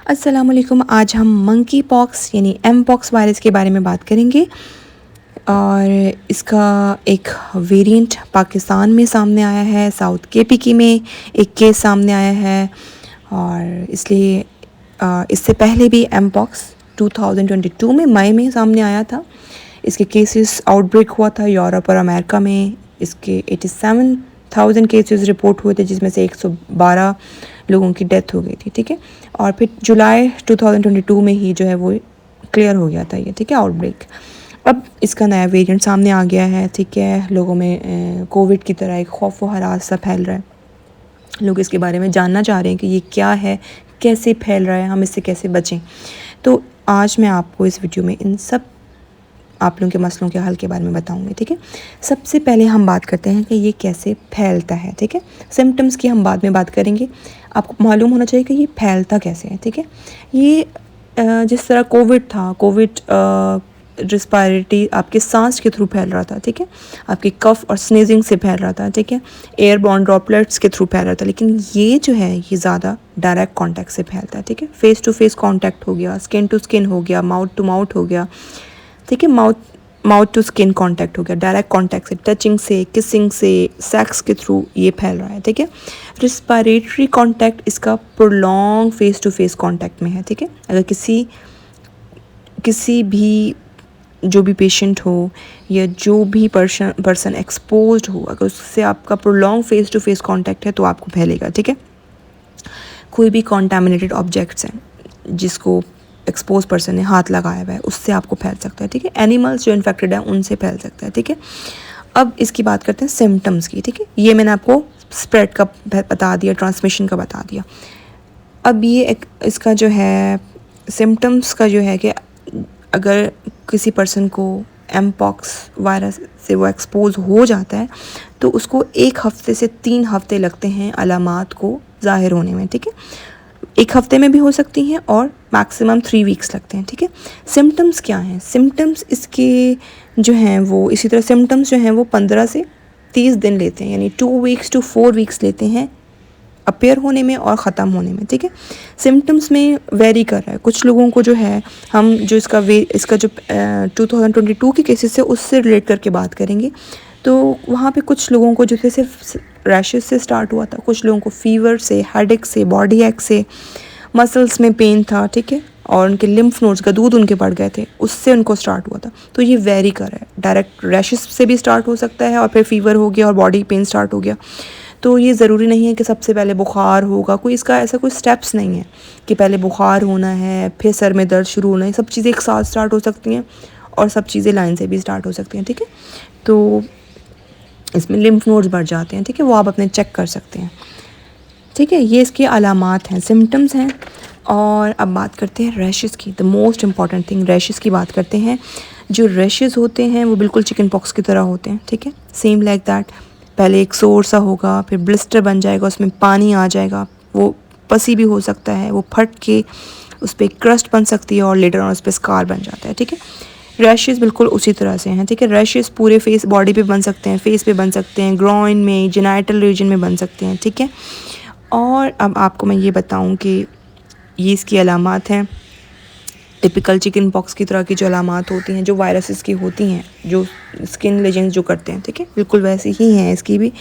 अस्सलाम वालेकुम। आज हम मंकी पॉक्स यानी एम पॉक्स वायरस के बारे में बात करेंगे और इसका एक वेरिएंट पाकिस्तान में सामने आया है, साउथ केपीके में एक केस सामने आया है और इसलिए इससे पहले भी एम पॉक्स 2022 में मई में सामने आया था। इसके केसेस आउटब्रेक हुआ था यूरोप और अमेरिका में। इसके 87,000 केसेस रिपोर्ट हुए थे जिसमें से 112 लोगों की डेथ हो गई थी, ठीक है। और फिर जुलाई 2022 में ही जो है वो क्लियर हो गया था ये, ठीक है, आउटब्रेक। अब इसका नया वेरिएंट सामने आ गया है, ठीक है। लोगों में कोविड की तरह एक खौफ व हरास सा फैल रहा है। लोग इसके बारे में जानना चाह रहे हैं कि ये क्या है, कैसे फैल रहा है, हम इससे कैसे बचें। तो आज मैं आपको इस वीडियो में इन सब आप लोगों के मसलों के हल के बारे में बताऊंगी, ठीक है। सबसे पहले हम बात करते हैं कि ये कैसे फैलता है, ठीक है। सिम्टम्स की हम बाद में बात करेंगे। आपको मालूम होना चाहिए कि ये फैलता कैसे है, ठीक है। ये जिस तरह कोविड था, कोविड रिस्पायरेटरी आपके सांस के थ्रू फैल रहा था, ठीक है। आपके कफ और स्नीजिंग से फैल रहा था, ठीक है। एयरबॉर्न ड्रॉपलेट्स के थ्रू फैल रहा था। लेकिन ये जो है ये ज़्यादा डायरेक्ट कांटेक्ट से फैलता है, ठीक है। फेस टू फेस कांटेक्ट हो गया, स्किन टू स्किन हो गया, माउथ टू माउथ हो गया, ठीक है। माउथ टू स्किन कांटेक्ट हो गया, डायरेक्ट कांटेक्ट से, टचिंग से, किसिंग से, सेक्स के थ्रू ये फैल रहा है, ठीक है। रिस्पायरेटरी कांटेक्ट इसका prolong face to face contact में है, ठीक है। अगर किसी भी जो भी पेशेंट हो या जो भी पर्सन एक्सपोज्ड हो, अगर उससे आपका prolong face to face contact है तो आपको फैलेगा, ठीक है। कोई भी कॉन्टामिनेटेड ऑब्जेक्ट्स हैं जिसको एक्सपोज पर्सन ने हाथ लगाया हुआ है उससे आपको फैल सकता है, ठीक है। एनिमल्स जो इन्फेक्टेड हैं उनसे फैल सकता है, ठीक है। अब इसकी बात करते हैं सिम्टम्स की, ठीक है। ये मैंने आपको स्प्रेड का बता दिया, ट्रांसमिशन का बता दिया। अब ये इसका जो है सिम्टम्स का जो है कि अगर किसी पर्सन को एम पॉक्स वायरस से वो एक्सपोज हो जाता है तो उसको 1 हफ्ते से 3 हफ्ते लगते हैं अलामात को ज़ाहिर होने में, ठीक है। 1 हफ्ते में भी हो सकती हैं और मैक्सिमम 3 वीक्स लगते हैं, ठीक है। सिम्टम्स क्या हैं? सिम्टम्स इसके जो हैं वो इसी तरह सिम्टम्स जो हैं वो 15 से 30 दिन लेते हैं, यानी 2 वीक्स टू 4 वीक्स लेते हैं अपीयर होने में और ख़त्म होने में, ठीक है। सिम्टम्स में वेरी कर रहा है। कुछ लोगों को जो है हम जो इसका जो 2022 के केसेस है उससे रिलेट करके बात करेंगे। तो वहाँ पे कुछ लोगों को जो थे सिर्फ रैशेस से स्टार्ट हुआ था, कुछ लोगों को फीवर से, हेडेक से, बॉडी एक से, मसल्स में पेन था, ठीक है, और उनके लिम्फ नोड्स का दूध उनके बढ़ गए थे, उससे उनको स्टार्ट हुआ था। तो ये वेरी कर रहा है। डायरेक्ट रैशेस से भी स्टार्ट हो सकता है और फिर फीवर हो गया और बॉडी पेन स्टार्ट हो गया। तो ये ज़रूरी नहीं है कि सबसे पहले बुखार होगा, कोई इसका ऐसा कोई स्टेप्स नहीं है कि पहले बुखार होना है फिर सर में दर्द शुरू होना है। सब चीज़ें एक साथ स्टार्ट हो सकती हैं और सब चीज़ें लाइन से भी स्टार्ट हो सकती हैं, ठीक है। तो इसमें लिम्फ नोड्स बढ़ जाते हैं, ठीक है, वो आप अपने चेक कर सकते हैं, ठीक है। ये इसके अलामात हैं, सिम्टम्स हैं। और अब बात करते हैं रैशेस की, the most important thing, rashes की बात करते हैं। जो रैशेस होते हैं वो बिल्कुल चिकन पॉक्स की तरह होते हैं, ठीक है, सेम लाइक दैट। पहले एक सोर सा होगा, फिर ब्लिस्टर बन जाएगा, उसमें पानी आ जाएगा, वो पसी भी हो सकता है, वो फट के उस पर क्रस्ट बन सकती है और लेटर ऑन उस पर स्कार बन जाता है, ठीक है। रैशेस बिल्कुल उसी तरह से हैं, ठीक है। रैशेस पूरे फेस बॉडी पे बन सकते हैं, फेस पे बन सकते हैं, ग्रॉइन में, जेनाइटल रीजन में बन सकते हैं, ठीक है। और अब आपको मैं ये बताऊं कि ये इसकी अलामात हैं। टिपिकल चिकन पॉक्स की तरह की जो अलामात होती हैं, जो वायरसेस की होती हैं, जो स्किन लेजेंड्स जो करते हैं, ठीक है, बिल्कुल वैसे ही हैं इसकी भी।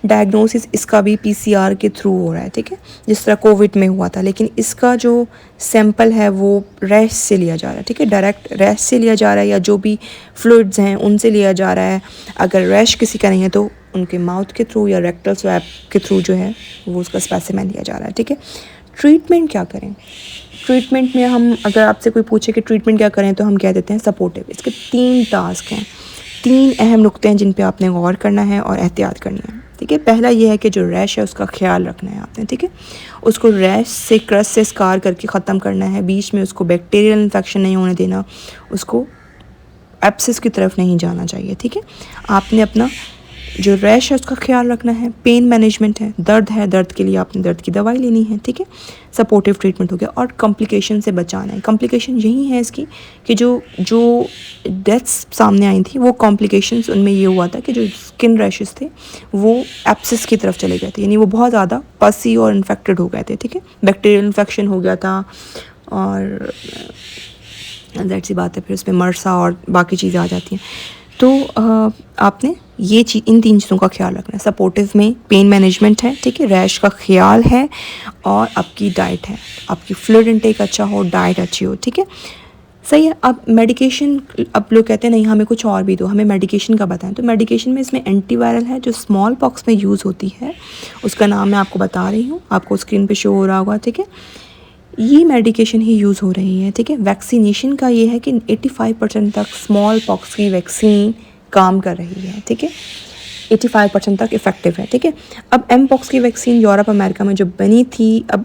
डायग्नोसिस इसका भी पीसीआर के थ्रू हो रहा है, ठीक है, जिस तरह कोविड में हुआ था। लेकिन इसका जो सैंपल है वो रैश से लिया जा रहा है, ठीक है, डायरेक्ट रैश से लिया जा रहा है या जो भी फ्लूइड्स हैं उनसे लिया जा रहा है। अगर रैश किसी का नहीं है तो उनके माउथ के थ्रू या रेक्टल स्वैब के थ्रू जो है वो उसका स्पेसिमेन लिया जा रहा है, ठीक है। ट्रीटमेंट क्या करें? ट्रीटमेंट में हम अगर आपसे कोई पूछे कि ट्रीटमेंट क्या करें तो हम कह देते हैं सपोर्टिव। इसके 3 टास्क हैं, 3 अहम नुक्ते हैं जिन पे आपने गौर करना है और एहतियात करनी है, ठीक है। पहला ये है कि जो रैश है उसका ख्याल रखना है आपने, ठीक है। उसको रैश से क्रस्ट से स्कार करके ख़त्म करना है। बीच में उसको बैक्टीरियल इन्फेक्शन नहीं होने देना, उसको एब्सिस की तरफ नहीं जाना चाहिए, ठीक है। आपने अपना जो रैश है उसका ख्याल रखना है। पेन मैनेजमेंट है, दर्द है, दर्द के लिए आपने दर्द की दवाई लेनी है, ठीक है। सपोर्टिव ट्रीटमेंट हो गया और कॉम्प्लिकेशन से बचाना है। कॉम्प्लिकेशन यही है इसकी कि जो डेथ्स सामने आई थी वो कॉम्प्लिकेशंस उनमें ये हुआ था कि जो स्किन रैशेस थे वो एब्सिस की तरफ चले गए थे, यानी वो बहुत ज़्यादा पसी और इन्फेक्टेड हो गए थे, ठीक है। बैक्टीरियल इन्फेक्शन हो गया था, और दैट सी बात है, फिर उसमें मरसा और बाकी चीज़ें आ जाती हैं। तो आपने ये चीज़, इन 3 चीज़ों का ख्याल रखना है। सपोर्टिव में पेन मैनेजमेंट है, ठीक है, रैश का ख्याल है, और आपकी डाइट है, आपकी फ्लूइड इनटेक अच्छा हो, डाइट अच्छी हो, ठीक है, सही है। अब मेडिकेशन, अब लोग कहते हैं नहीं हमें कुछ और भी दो, हमें मेडिकेशन का बताएं। तो मेडिकेशन में इसमें एंटीवायरल है जो स्मॉल पॉक्स में यूज़ होती है, उसका नाम मैं आपको बता रही हूँ, आपको स्क्रीन पे शो हो रहा होगा, ठीक है। ये मेडिकेशन ही यूज़ हो रही है, ठीक है। वैक्सीनेशन का ये है कि 85% तक स्मॉल पॉक्स की वैक्सीन काम कर रही है, ठीक है, 85% तक इफ़ेक्टिव है, ठीक है। अब एम पॉक्स की वैक्सीन यूरोप अमेरिका में जो बनी थी, अब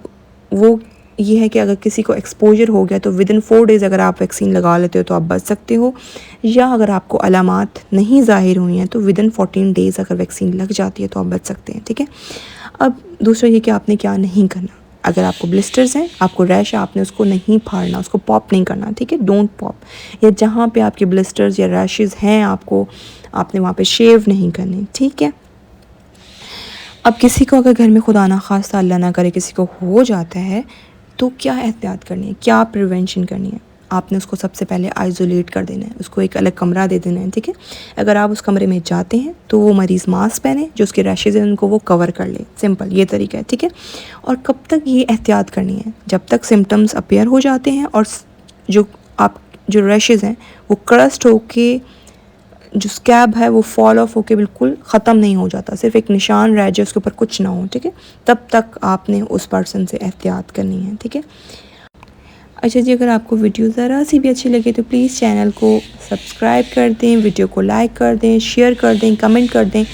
वो ये है कि अगर किसी को एक्सपोजर हो गया तो विदिन 4 डेज़ अगर आप वैक्सीन लगा लेते हो तो आप बच सकते हो, या अगर आपको अलामात नहीं ज़ाहिर हुई हैं तो विदिन 14 डेज़ अगर वैक्सीन लग जाती है तो आप बच सकते हैं, ठीक है। अब दूसरा ये कि आपने क्या नहीं करना, अगर आपको ब्लिस्टर्स हैं, आपको रैश है, आपने उसको नहीं फाड़ना, उसको पॉप नहीं करना, ठीक है, डोंट पॉप। या जहाँ पे आपके ब्लिस्टर्स या रैशेज़ हैं आपने वहाँ पे शेव नहीं करनी, ठीक है। अब किसी को अगर घर में खुदा ना खास्ता अल्लाह ना करे किसी को हो जाता है तो क्या एहतियात करनी है, क्या प्रिवेंशन करनी है, आपने उसको सबसे पहले आइसोलेट कर देना है, उसको एक अलग कमरा दे देना है, ठीक है। अगर आप उस कमरे में जाते हैं तो वो मरीज़ मास्क पहने, जो उसके रैशेज़ हैं उनको वो कवर कर ले, सिंपल ये तरीका है, ठीक है। और कब तक ये एहतियात करनी है, जब तक सिम्टम्स अपीयर हो जाते हैं और जो रैशेज़ हैं वो क्रस्ट होके, जो स्कैब है वो फॉल ऑफ होके बिल्कुल ख़त्म नहीं हो जाता, सिर्फ एक निशान रह जाए, उसके ऊपर कुछ ना हो, ठीक है, तब तक आपने उस पर्सन से एहतियात करनी है, ठीक है। अच्छा जी, अगर आपको वीडियो ज़रा सी भी अच्छी लगे तो प्लीज़ चैनल को सब्सक्राइब कर दें, वीडियो को लाइक कर दें, शेयर कर दें, कमेंट कर दें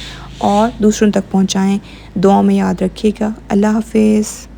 और दूसरों तक पहुंचाएं। दुआ में याद रखिएगा। अल्लाह हाफिज़।